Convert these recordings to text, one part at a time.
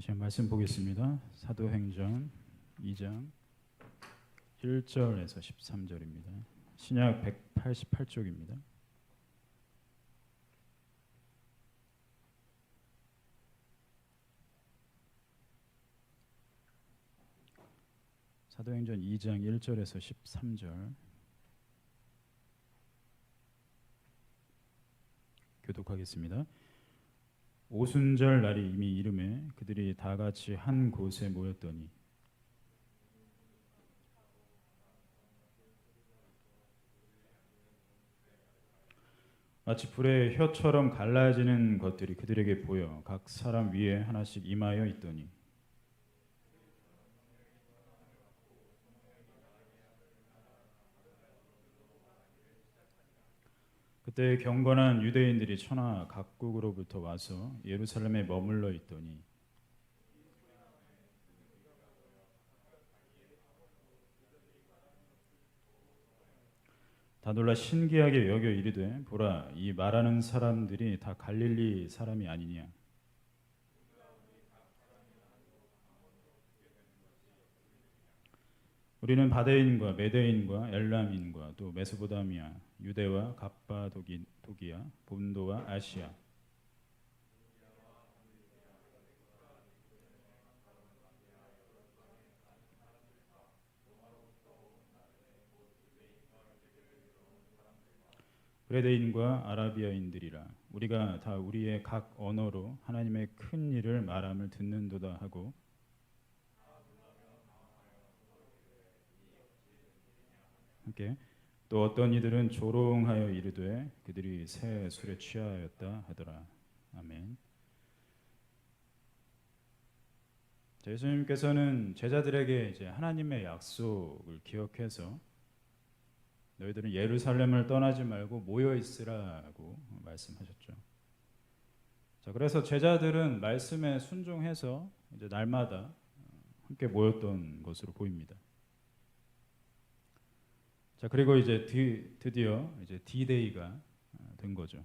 시간 말씀 보겠습니다. 사도행전 2장 1절에서 13절입니다. 신약 188쪽입니다. 사도행전 2장 1절에서 13절 교독하겠습니다. 오순절 날이 이미 이르매 그들이 다 같이 한 곳에 모였더니 마치 불의 혀처럼 갈라지는 것들이 그들에게 보여 각 사람 위에 하나씩 임하여 있더니 그때 경건한 유대인들이 천하 각국으로부터 와서 예루살렘에 머물러 있더니 다 놀라 신기하게 여겨 이르되 보라 이 말하는 사람들이 다 갈릴리 사람이 아니냐. 우리는 바데인과 메데인과 엘람인과 또 메소포타미아, 유대와 갑바도기아, 본도와 아시아, 브레데인과 아라비아인들이라. 우리가 다 우리의 각 언어로 하나님의 큰 일을 말함을 듣는도다 하고 함께 또 어떤 이들은 조롱하여 이르되 그들이 새 술에 취하였다 하더라. 아멘. 예수님께서는 제자들에게 이제 하나님의 약속을 기억해서 너희들은 예루살렘을 떠나지 말고 모여 있으라고 말씀하셨죠. 자, 그래서 제자들은 말씀에 순종해서 이제 날마다 함께 모였던 것으로 보입니다. 자, 그리고 이제 드디어 이제 D-Day가 된 거죠.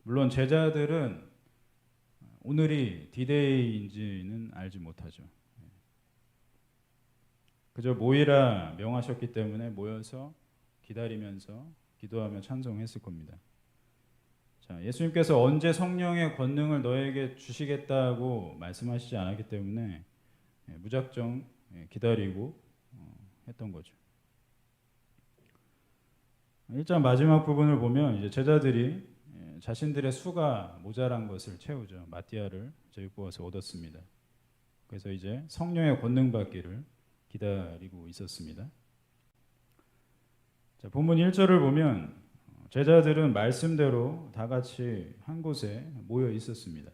물론 제자들은 오늘이 D-Day인지는 알지 못하죠. 그저 모이라 명하셨기 때문에 모여서 기다리면서 기도하며 찬송했을 겁니다. 자, 예수님께서 언제 성령의 권능을 너에게 주시겠다고 말씀하시지 않았기 때문에 무작정 기다리고 했던 거죠. 1장 마지막 부분을 보면 이제 제자들이 자신들의 수가 모자란 것을 채우죠. 마띠아를 저육보아서 얻었습니다. 그래서 이제 성령의 권능 받기를 기다리고 있었습니다. 자, 본문 1절을 보면 제자들은 말씀대로 다 같이 한 곳에 모여 있었습니다.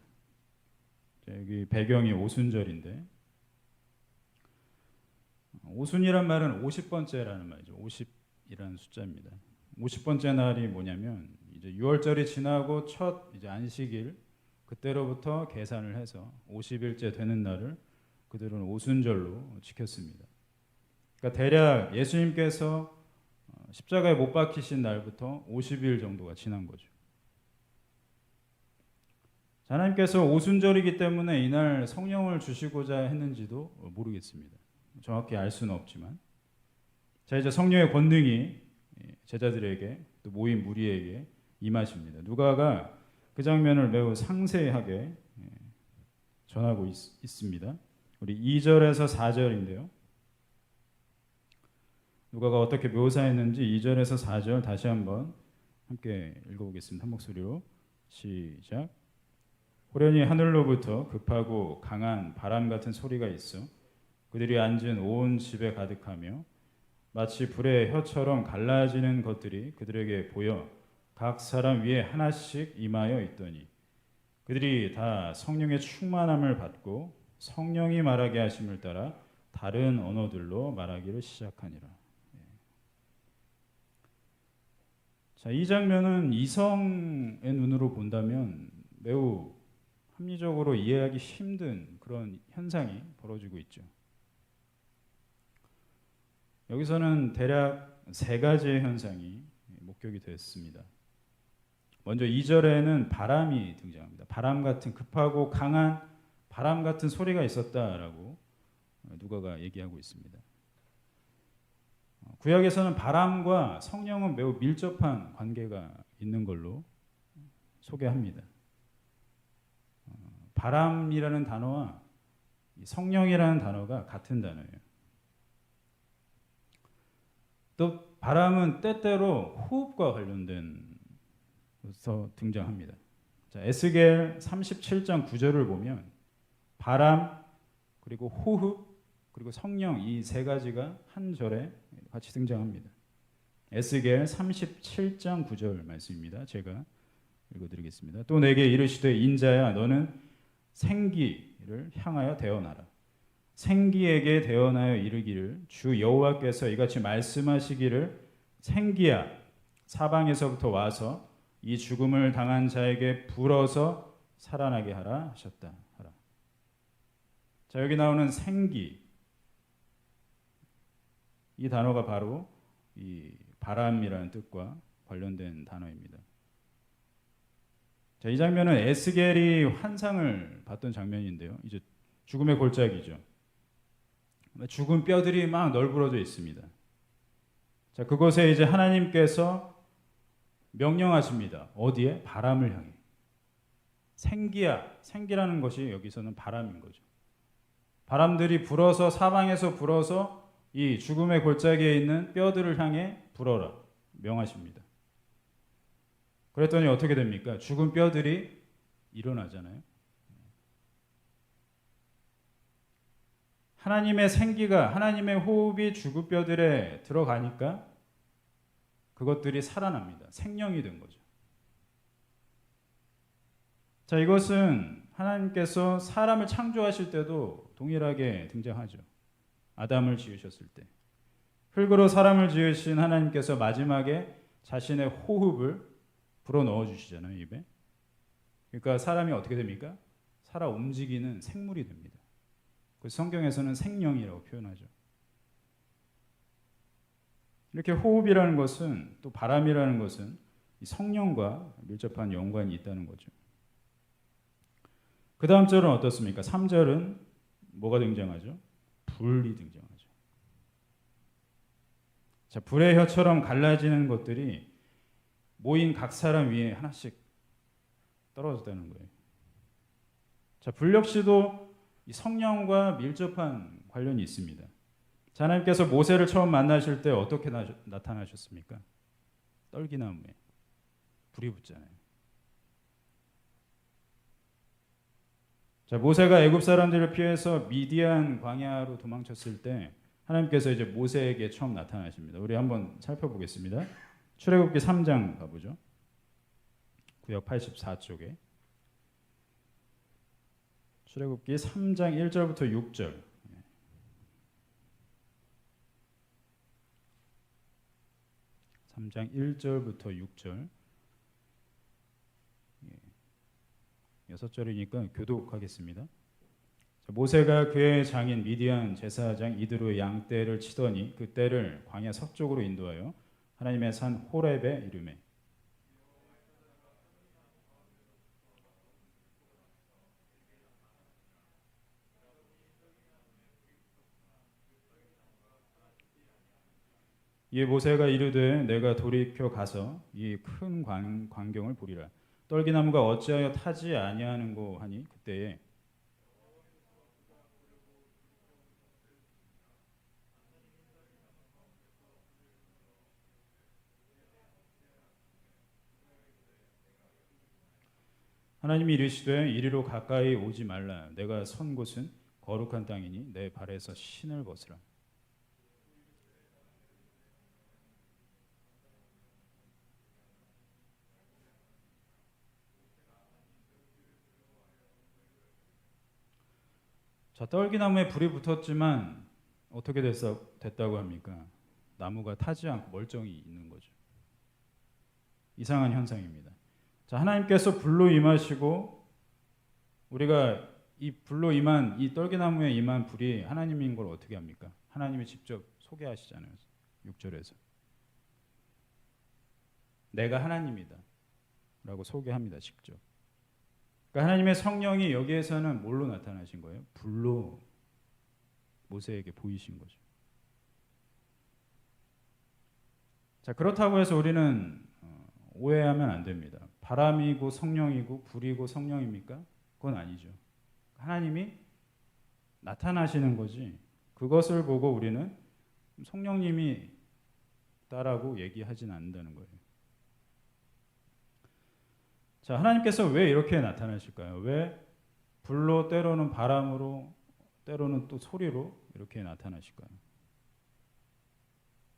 자, 여기 배경이 오순절인데 오순이란 말은 50번째라는 말이죠. 50이라는 숫자입니다. 50번째 날이 뭐냐면 이제 6월절이 지나고 첫 이제 안식일 그때로부터 계산을 해서 50일째 되는 날을 그들은 오순절로 지켰습니다. 그러니까 대략 예수님께서 십자가에 못 박히신 날부터 50일 정도가 지난 거죠. 하나님께서 오순절이기 때문에 이날 성령을 주시고자 했는지도 모르겠습니다. 정확히 알 수는 없지만 자, 이제 성령의 권능이 제자들에게 또 모인 무리에게 임하십니다. 누가가 그 장면을 매우 상세하게 전하고 있습니다. 우리 2절에서 4절인데요. 누가가 어떻게 묘사했는지 2절에서 4절 다시 한번 함께 읽어보겠습니다. 한 목소리로 시작. 호련히 하늘로부터 급하고 강한 바람 같은 소리가 있어 그들이 앉은 온 집에 가득하며 마치 불의 혀처럼 갈라지는 것들이 그들에게 보여 각 사람 위에 하나씩 임하여 있더니 그들이 다 성령의 충만함을 받고 성령이 말하게 하심을 따라 다른 언어들로 말하기를 시작하니라. 자, 이 장면은 이성의 눈으로 본다면 매우 합리적으로 이해하기 힘든 그런 현상이 벌어지고 있죠. 여기서는 대략 세 가지의 현상이 목격이 됐습니다. 먼저 2절에는 바람이 등장합니다. 바람 같은 급하고 강한 바람 같은 소리가 있었다라고 누가가 얘기하고 있습니다. 구약에서는 바람과 성령은 매우 밀접한 관계가 있는 걸로 소개합니다. 바람이라는 단어와 성령이라는 단어가 같은 단어예요. 또 바람은 때때로 호흡과 관련된서 등장합니다. 자, 에스겔 37장 9절을 보면 바람 그리고 호흡 그리고 성령 이 세 가지가 한 절에 같이 등장합니다. 에스겔 37장 9절 말씀입니다. 제가 읽어드리겠습니다. 또 내게 이르시되 인자야 너는 생기를 향하여 대언하라. 생기에게 대언하여 이르기를 주 여호와께서 이같이 말씀하시기를 생기야 사방에서부터 와서 이 죽음을 당한 자에게 불어서 살아나게 하라 하셨다. 하라. 자, 여기 나오는 생기 이 단어가 바로 이 바람이라는 뜻과 관련된 단어입니다. 자, 이 장면은 에스겔이 환상을 봤던 장면인데요. 이제 죽음의 골짜기죠. 죽은 뼈들이 막 널브러져 있습니다. 자, 그곳에 이제 하나님께서 명령하십니다. 어디에? 바람을 향해. 생기야. 생기라는 것이 여기서는 바람인 거죠. 바람들이 불어서 사방에서 불어서 이 죽음의 골짜기에 있는 뼈들을 향해 불어라. 명하십니다. 그랬더니 어떻게 됩니까? 죽은 뼈들이 일어나잖아요. 하나님의 생기가 하나님의 호흡이 죽은 뼈들에 들어가니까 그것들이 살아납니다. 생명이 된 거죠. 자, 이것은 하나님께서 사람을 창조하실 때도 동일하게 등장하죠. 아담을 지으셨을 때 흙으로 사람을 지으신 하나님께서 마지막에 자신의 호흡을 불어 넣어 주시잖아요. 입에. 그러니까 사람이 어떻게 됩니까? 살아 움직이는 생물이 됩니다. 그래서 성경에서는 생명이라고 표현하죠. 이렇게 호흡이라는 것은 또 바람이라는 것은 이 성령과 밀접한 연관이 있다는 거죠. 그 다음 절은 어떻습니까? 3절은 뭐가 등장하죠? 불이 등장하죠. 자, 불의 혀처럼 갈라지는 것들이 모인 각 사람 위에 하나씩 떨어졌다는 거예요. 자, 불 역시도 이 성령과 밀접한 관련이 있습니다. 자, 하나님께서 모세를 처음 만나실 때 어떻게 나타나셨습니까? 떨기나무에 불이 붙잖아요. 자, 모세가 애굽 사람들을 피해서 미디안 광야로 도망쳤을 때 하나님께서 이제 모세에게 처음 나타나십니다. 우리 한번 살펴보겠습니다. 출애굽기 3장 가보죠. 구역 84쪽에 출애굽기 3장 1절부터 6절. 3장 1절부터 6절. 6절이니까 교독하겠습니다. 모세가 그의 장인 미디안 제사장 이드로의 양떼를 치더니 그 떼를 광야 서쪽으로 인도하여 하나님의 산 호렙에 이르매 이에 모세가 이르되 내가 돌이켜 가서 이 큰 광경을 보리라. 떨기나무가 어찌하여 타지 아니하는고 하니 그때에 하나님이 이르시되 이리로 가까이 오지 말라. 내가 선 곳은 거룩한 땅이니 내 발에서 신을 벗으라. 자, 떨기나무에 불이 붙었지만 어떻게 됐다고 합니까? 나무가 타지 않고 멀쩡히 있는 거죠. 이상한 현상입니다. 자, 하나님께서 불로 임하시고 우리가 이 불로 임한 이 떨기나무에 임한 불이 하나님인 걸 어떻게 합니까? 하나님이 직접 소개하시잖아요. 6절에서 내가 하나님이다 라고 소개합니다. 직접. 그러니까 하나님의 성령이 여기에서는 뭘로 나타나신 거예요? 불로 모세에게 보이신 거죠. 자, 그렇다고 해서 우리는 오해하면 안 됩니다. 바람이고 성령이고 불이고 성령입니까? 그건 아니죠. 하나님이 나타나시는 거지. 그것을 보고 우리는 성령님이 다라고 얘기하진 않는다는 거예요. 자, 하나님께서 왜 이렇게 나타나실까요? 왜 불로 때로는 바람으로 때로는 또 소리로 이렇게 나타나실까요?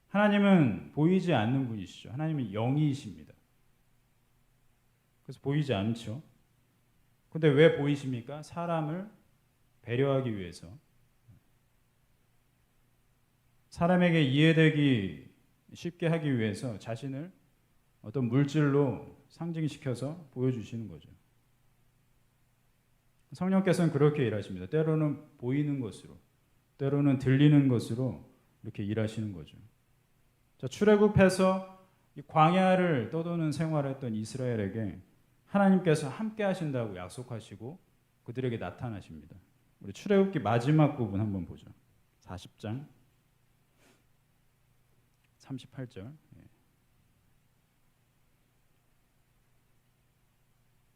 하나님은 보이지 않는 분이시죠. 하나님은 영이십니다. 그래서 보이지 않죠. 근데 왜 보이십니까? 사람을 배려하기 위해서. 사람에게 이해되기 쉽게 하기 위해서 자신을 어떤 물질로 상징시켜서 보여주시는 거죠. 성령께서는 그렇게 일하십니다. 때로는 보이는 것으로, 때로는 들리는 것으로 이렇게 일하시는 거죠. 자, 출애굽해서 이 광야를 떠도는 생활했던 이스라엘에게 하나님께서 함께 하신다고 약속하시고 그들에게 나타나십니다. 우리 출애굽기 마지막 부분 한번 보죠. 40장 38절.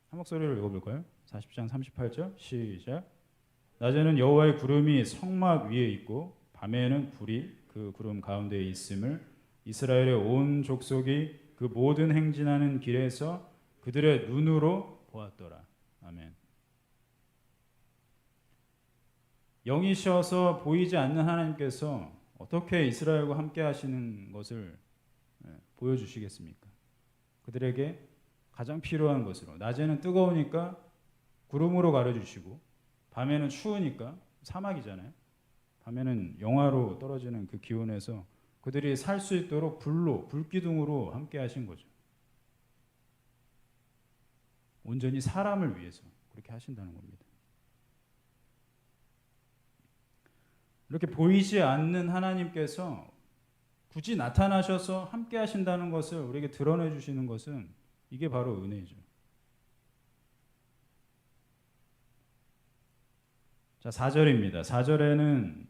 한 목소리로 읽어볼까요? 40장 38절 시작. 낮에는 여호와의 구름이 성막 위에 있고 밤에는 불이 그 구름 가운데에 있음을 이스라엘의 온 족속이 그 모든 행진하는 길에서 그들의 눈으로 보았더라. 아멘. 영이셔서 보이지 않는 하나님께서 어떻게 이스라엘과 함께 하시는 것을 보여주시겠습니까? 그들에게 가장 필요한 것으로, 낮에는 뜨거우니까 구름으로 가려주시고 밤에는 추우니까 사막이잖아요. 밤에는 영하로 떨어지는 그 기온에서 그들이 살 수 있도록 불로, 불기둥으로 함께 하신 거죠. 온전히 사람을 위해서 그렇게 하신다는 겁니다. 이렇게 보이지 않는 하나님께서 굳이 나타나셔서 함께 하신다는 것을 우리에게 드러내 주시는 것은 이게 바로 은혜죠. 자, 4절입니다. 4절에는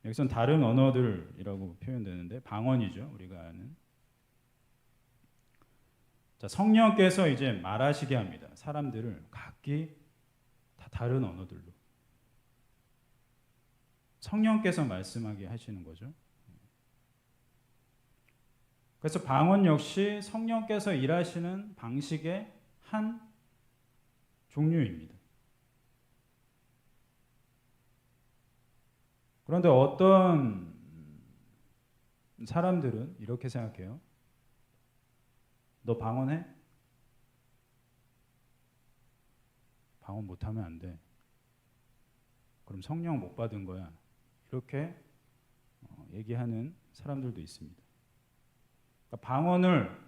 여기선 다른 언어들이라고 표현되는데 방언이죠. 우리가 아는. 자, 성령께서 이제 말하시게 합니다. 사람들을 각기 다 다른 언어들로. 성령께서 말씀하게 하시는 거죠. 그래서 방언 역시 성령께서 일하시는 방식의 한 종류입니다. 그런데 어떤 사람들은 이렇게 생각해요. 너 방언해? 방언 못하면 안 돼. 그럼 성령 못 받은 거야. 이렇게 얘기하는 사람들도 있습니다. 그러니까 방언을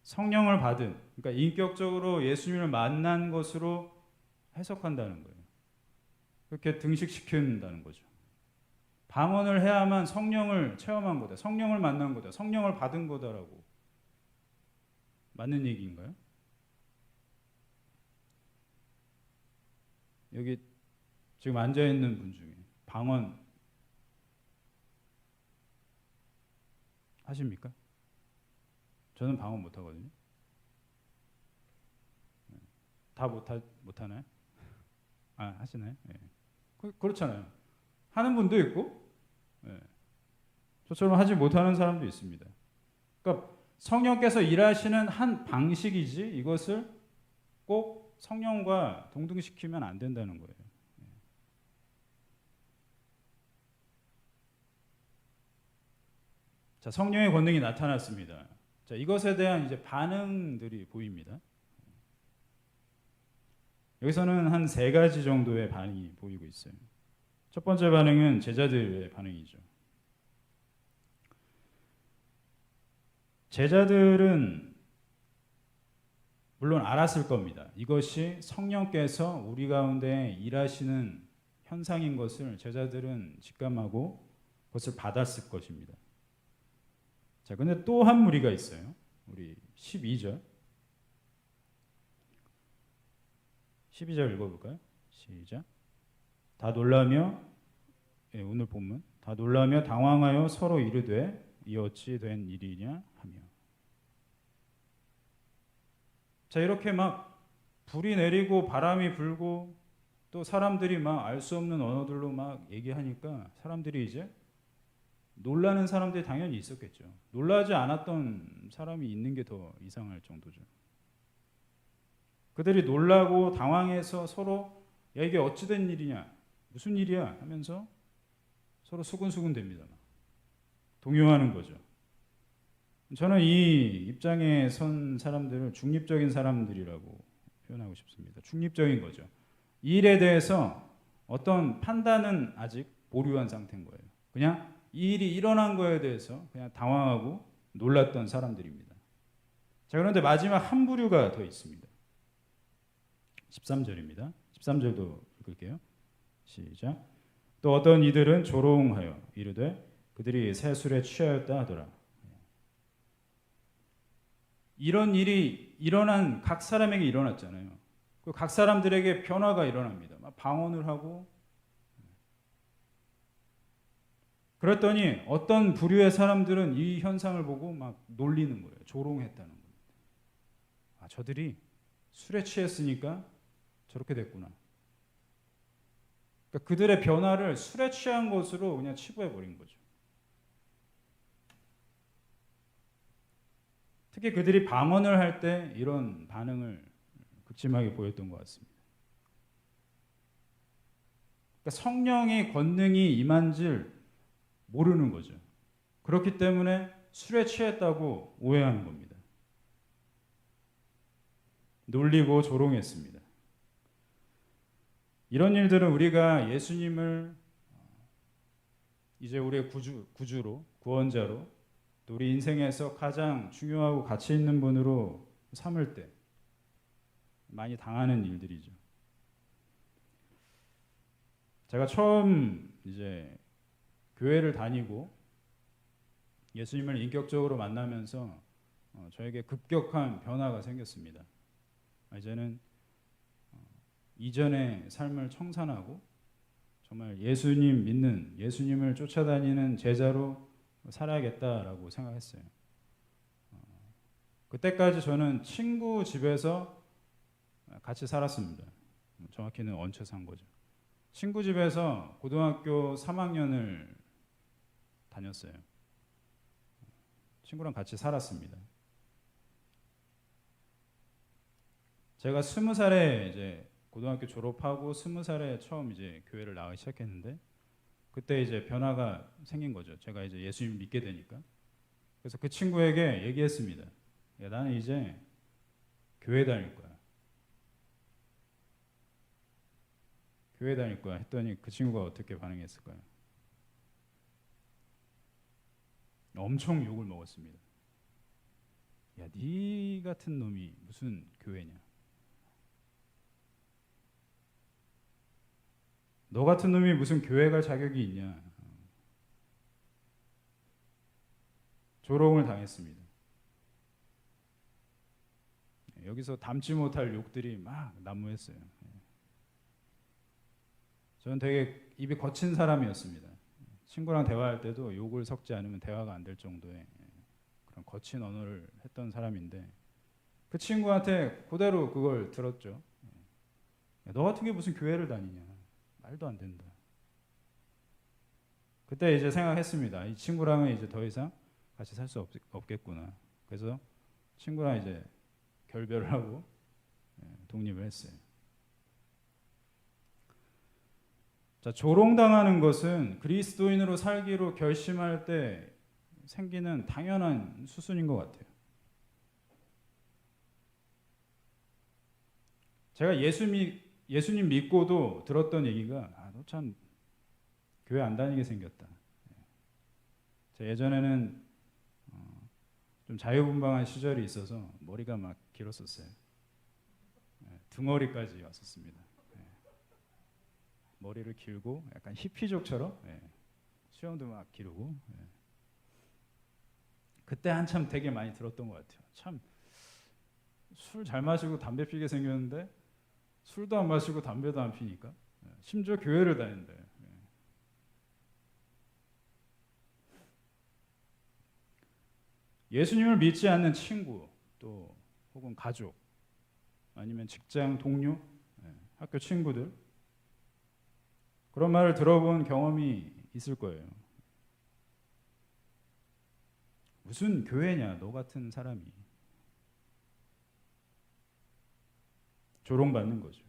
성령을 받은, 그러니까 인격적으로 예수님을 만난 것으로 해석한다는 거예요. 그렇게 등식시킨다는 거죠. 방언을 해야만 성령을 체험한 거다. 성령을 만난 거다. 성령을 받은 거다라고. 맞는 얘기인가요? 여기 지금 앉아있는 분 중에 방언 하십니까? 저는 방언 못하거든요. 다 못하나요? 아, 하시나요? 네. 그렇잖아요. 하는 분도 있고 저처럼 하지 못하는 사람도 있습니다. 그러니까 성령께서 일하시는 한 방식이지 이것을 꼭 성령과 동등시키면 안 된다는 거예요. 자, 성령의 권능이 나타났습니다. 자, 이것에 대한 이제 반응들이 보입니다. 여기서는 한 3가지 정도의 반응이 보이고 있어요. 첫 번째 반응은 제자들의 반응이죠. 제자들은 물론 알았을 겁니다. 이것이 성령께서 우리 가운데 일하시는 현상인 것을 제자들은 직감하고 그것을 받았을 것입니다. 자, 근데 또 한 무리가 있어요. 우리 12절. 12절 읽어볼까요? 시작. 다 놀라며, 예, 오늘 본문, 다 놀라며 당황하여 서로 이르되 이 어찌 된 일이냐 하며. 자, 이렇게 막 불이 내리고 바람이 불고 또 사람들이 막 알 수 없는 언어들로 막 얘기하니까 사람들이 이제 놀라는 사람들이 당연히 있었겠죠. 놀라지 않았던 사람이 있는 게 더 이상할 정도죠. 그들이 놀라고 당황해서 서로 야 이게 어찌된 일이냐 무슨 일이야 하면서 서로 수근수근 됩니다. 동요하는 거죠. 저는 이 입장에 선 사람들을 중립적인 사람들이라고 표현하고 싶습니다. 중립적인 거죠. 이 일에 대해서 어떤 판단은 아직 보류한 상태인 거예요. 그냥 이 일이 일어난 거에 대해서 그냥 당황하고 놀랐던 사람들입니다. 자, 그런데 마지막 한 부류가 더 있습니다. 13절입니다. 13절도 읽을게요. 시작. 또 어떤 이들은 조롱하여 이르되 그들이 새 술에 취하였다 하더라. 이런 일이 일어난 각 사람에게 일어났잖아요. 각 사람들에게 변화가 일어납니다. 막 방언을 하고 그랬더니 어떤 부류의 사람들은 이 현상을 보고 막 놀리는 거예요. 조롱했다는 겁니다. 아, 저들이 술에 취했으니까 저렇게 됐구나. 그러니까 그들의 변화를 술에 취한 것으로 그냥 치부해 버린 거죠. 특히 그들이 방언을 할 때 이런 반응을 극심하게 보였던 것 같습니다. 그러니까 성령의 권능이 임한 줄 모르는 거죠. 그렇기 때문에 술에 취했다고 오해하는 겁니다. 놀리고 조롱했습니다. 이런 일들은 우리가 예수님을 이제 우리의 구주로, 구원자로, 또 우리 인생에서 가장 중요하고 가치 있는 분으로 삼을 때 많이 당하는 일들이죠. 제가 처음 이제 교회를 다니고 예수님을 인격적으로 만나면서 저에게 급격한 변화가 생겼습니다. 이제는 이전의 삶을 청산하고 정말 예수님 믿는, 예수님을 쫓아다니는 제자로 살아야겠다라고 생각했어요. 그때까지 저는 친구 집에서 같이 살았습니다. 정확히는 얹혀 산 거죠. 친구 집에서 고등학교 3학년을 다녔어요. 친구랑 같이 살았습니다. 제가 20살에 이제 고등학교 졸업하고 20살에 처음 이제 교회를 나가기 시작했는데 그때 이제 변화가 생긴 거죠. 제가 이제 예수님 믿게 되니까. 그래서 그 친구에게 얘기했습니다. 야, 나는 이제 교회 다닐 거야. 교회 다닐 거야 했더니 그 친구가 어떻게 반응했을까요? 엄청 욕을 먹었습니다. 야, 네 같은 놈이 무슨 교회냐? 너 같은 놈이 무슨 교회 갈 자격이 있냐? 조롱을 당했습니다. 여기서 담지 못할 욕들이 막 난무했어요. 저는 되게 입이 거친 사람이었습니다. 친구랑 대화할 때도 욕을 섞지 않으면 대화가 안 될 정도의 그런 거친 언어를 했던 사람인데 그 친구한테 그대로 그걸 들었죠. 야, 너 같은 게 무슨 교회를 다니냐? 말도 안 된다. 그때 이제 생각했습니다. 이 친구랑은 이제 더 이상 같이 살 수 없겠구나. 그래서 친구랑 이제 결별을 하고 독립을 했어요. 자, 조롱당하는 것은 그리스도인으로 살기로 결심할 때 생기는 당연한 수순인 것 같아요. 제가 예수님 믿고도 들었던 얘기가 너 참 교회 안 다니게 생겼다. 제가 예전에는 좀 자유분방한 시절이 있어서 머리가 막 길었었어요. 등허리까지 왔었습니다. 머리를 길고 약간 히피족처럼 수염도 막 기르고 그때 한참 되게 많이 들었던 것 같아요. 참 술 잘 마시고 담배 피게 생겼는데 술도 안 마시고 담배도 안 피니까 심지어 교회를 다닌대. 예수님을 믿지 않는 친구 또 혹은 가족 아니면 직장 동료, 학교 친구들 그런 말을 들어본 경험이 있을 거예요. 무슨 교회냐 너 같은 사람이. 조롱받는 거죠.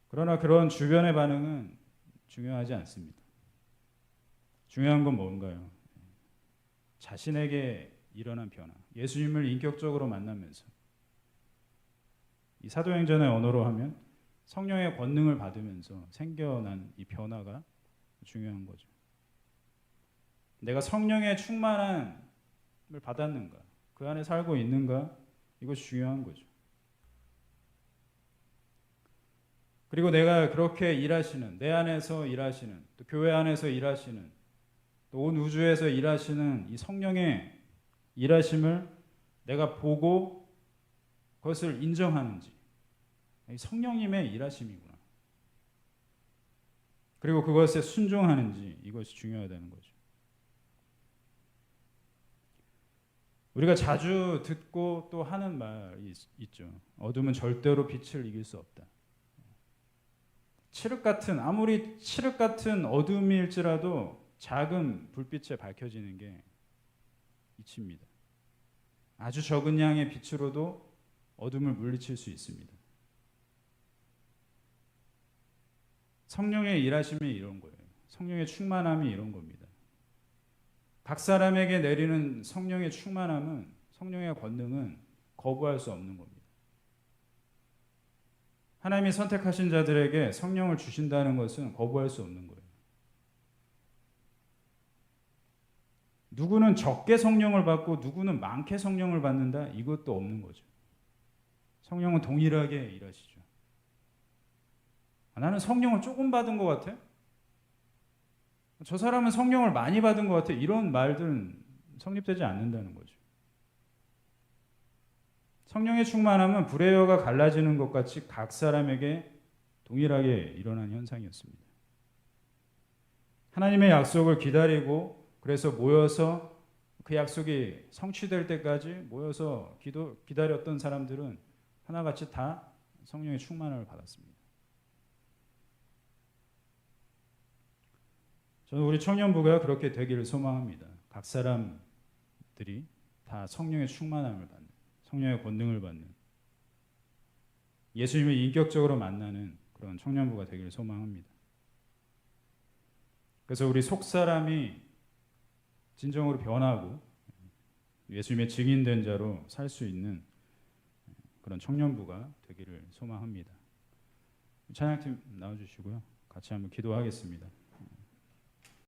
그러나 그런 주변의 반응은 중요하지 않습니다. 중요한 건 뭔가요? 자신에게 일어난 변화. 예수님을 인격적으로 만나면서 이 사도행전의 언어로 하면 성령의 권능을 받으면서 생겨난 이 변화가 중요한 거죠. 내가 성령의 충만함을 받았는가? 그 안에 살고 있는가? 이것이 중요한 거죠. 그리고 내가 그렇게 일하시는, 내 안에서 일하시는, 또 교회 안에서 일하시는, 또 온 우주에서 일하시는 이 성령의 일하심을 내가 보고 그것을 인정하는지, 성령님의 일하심이구나. 그리고 그것에 순종하는지 이것이 중요하다는 거죠. 우리가 자주 듣고 또 하는 말이 있죠. 어둠은 절대로 빛을 이길 수 없다. 아무리 칠흑 같은 어둠일지라도 작은 불빛에 밝혀지는 게 빛입니다. 아주 적은 양의 빛으로도 어둠을 물리칠 수 있습니다. 성령의 일하심이 이런 거예요. 성령의 충만함이 이런 겁니다. 각 사람에게 내리는 성령의 충만함은, 성령의 권능은 거부할 수 없는 겁니다. 하나님이 선택하신 자들에게 성령을 주신다는 것은 거부할 수 없는 거예요. 누구는 적게 성령을 받고 누구는 많게 성령을 받는다? 이것도 없는 거죠. 성령은 동일하게 일하시죠. 나는 성령을 조금 받은 것 같아? 저 사람은 성령을 많이 받은 것 같아? 이런 말들은 성립되지 않는다는 거죠. 성령의 충만함은 불의 여가 갈라지는 것 같이 각 사람에게 동일하게 일어난 현상이었습니다. 하나님의 약속을 기다리고 그래서 모여서 그 약속이 성취될 때까지 모여서 기다렸던 사람들은 하나같이 다 성령의 충만함을 받았습니다. 저는 우리 청년부가 그렇게 되기를 소망합니다. 각 사람들이 다 성령의 충만함을 받는, 성령의 권능을 받는, 예수님을 인격적으로 만나는 그런 청년부가 되기를 소망합니다. 그래서 우리 속사람이 진정으로 변하고 예수님의 증인된 자로 살 수 있는 그런 청년부가 되기를 소망합니다. 찬양팀 나와주시고요. 같이 한번 기도하겠습니다.